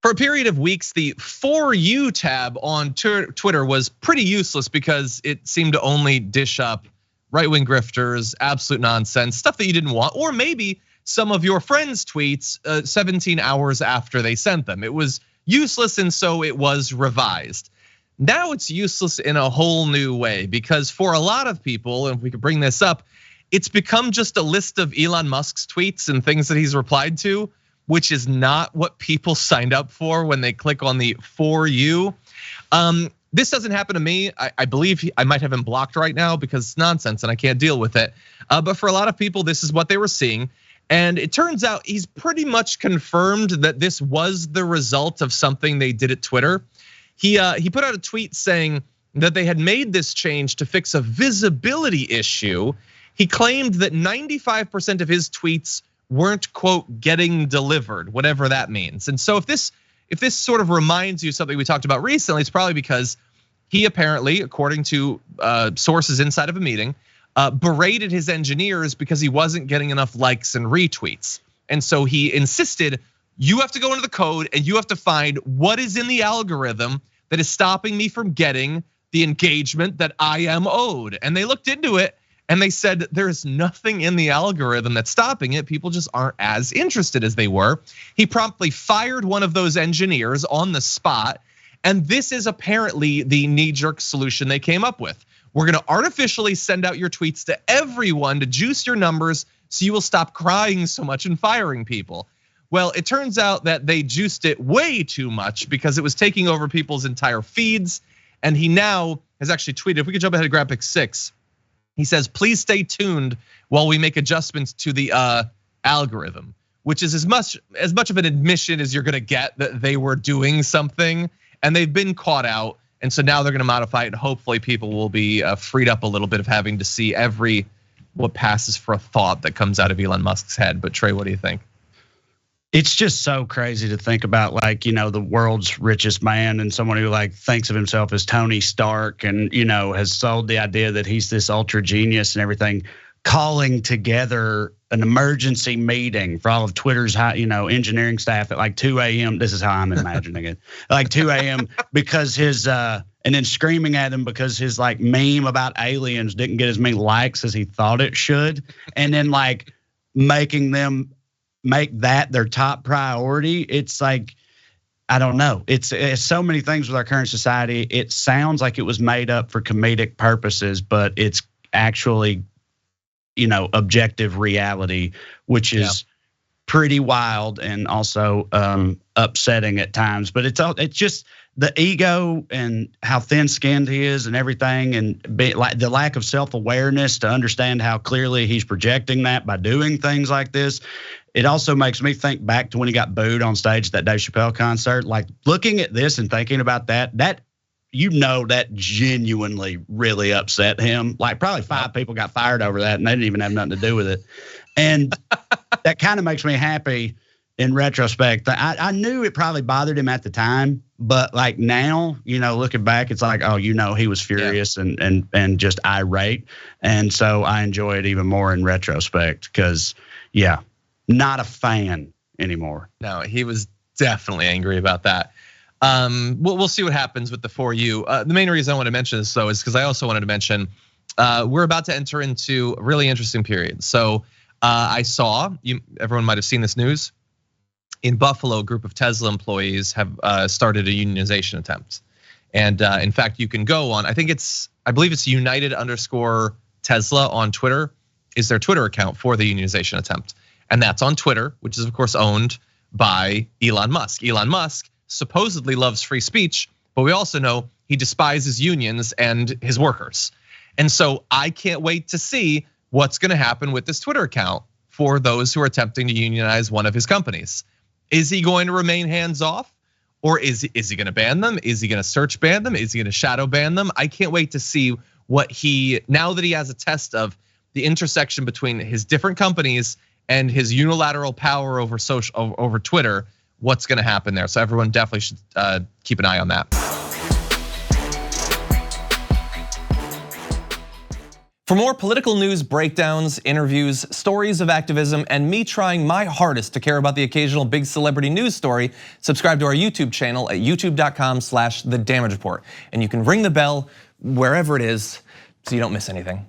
For a period of weeks, the For You tab on Twitter was pretty useless because it seemed to only dish up right-wing grifters, absolute nonsense, stuff that you didn't want, or maybe some of your friends' tweets 17 hours after they sent them. It was useless, and so it was revised. Now it's useless in a whole new way, because for a lot of people, and if we could bring this up, it's become just a list of Elon Musk's tweets and things that he's replied to, which is not what people signed up for when they click on the For You. This doesn't happen to me. I believe I might have him blocked right now because it's nonsense and I can't deal with it. But for a lot of people, this is what they were seeing. And it turns out he's pretty much confirmed that this was the result of something they did at Twitter. He put out a tweet saying that they had made this change to fix a visibility issue. He claimed that 95% of his tweets weren't, quote, getting delivered, whatever that means. And so if this sort of reminds you of something we talked about recently, it's probably because he apparently, according to sources inside of a meeting, berated his engineers because he wasn't getting enough likes and retweets. And so he insisted, you have to go into the code and you have to find what is in the algorithm that is stopping me from getting the engagement that I am owed. And they looked into it and they said there's nothing in the algorithm that's stopping it. People just aren't as interested as they were. He promptly fired one of those engineers on the spot. And this is apparently the knee-jerk solution they came up with. We're gonna artificially send out your tweets to everyone to juice your numbers so you will stop crying so much and firing people. Well, it turns out that they juiced it way too much because it was taking over people's entire feeds. And he now has actually tweeted, if we could jump ahead to graphic 6. He says, please stay tuned while we make adjustments to the algorithm, which is as much of an admission as you're gonna get that they were doing something and they've been caught out. And so now they're gonna modify it and hopefully people will be freed up a little bit of having to see what passes for a thought that comes out of Elon Musk's head. But Trey, what do you think? It's just so crazy to think about, like, the world's richest man and someone who like thinks of himself as Tony Stark and, has sold the idea that he's this ultra genius and everything, calling together an emergency meeting for all of Twitter's engineering staff at like 2 a.m. This is how I'm imagining it. Like 2 a.m. because his and then screaming at him because his like meme about aliens didn't get as many likes as he thought it should. And then like making them make that their top priority. It's like, I don't know. It's so many things with our current society. It sounds like it was made up for comedic purposes, but it's actually, objective reality, which is pretty wild and also upsetting at times. But it's just the ego and how thin-skinned he is and everything, and like the lack of self-awareness to understand how clearly he's projecting that by doing things like this. It also makes me think back to when he got booed on stage at that Dave Chappelle concert. Like looking at this and thinking about that that genuinely really upset him. Like probably 5 people got fired over that and they didn't even have nothing to do with it. And that kind of makes me happy in retrospect. I knew it probably bothered him at the time, but like now, looking back, it's like, oh, he was furious and just irate. And so I enjoy it even more in retrospect because, not a fan anymore. No, he was definitely angry about that. We'll see what happens with the For You. The main reason I want to mention this though is because I also wanted to mention we're about to enter into a really interesting period. So I saw everyone might have seen this news. In Buffalo, a group of Tesla employees have started a unionization attempt. And in fact, you can go on, I believe it's United_Tesla on Twitter is their Twitter account for the unionization attempt. And that's on Twitter, which is of course owned by Elon Musk. Elon Musk supposedly loves free speech, but we also know he despises unions and his workers. And so I can't wait to see what's gonna happen with this Twitter account for those who are attempting to unionize one of his companies. Is he going to remain hands off? Or is he gonna ban them? Is he gonna search ban them? Is he gonna shadow ban them? I can't wait to see now that he has a test of the intersection between his different companies and his unilateral power over Twitter, what's gonna happen there. So everyone definitely should keep an eye on that. For more political news breakdowns, interviews, stories of activism, and me trying my hardest to care about the occasional big celebrity news story, subscribe to our YouTube channel at youtube.com/thedamagereport. And you can ring the bell wherever it is so you don't miss anything.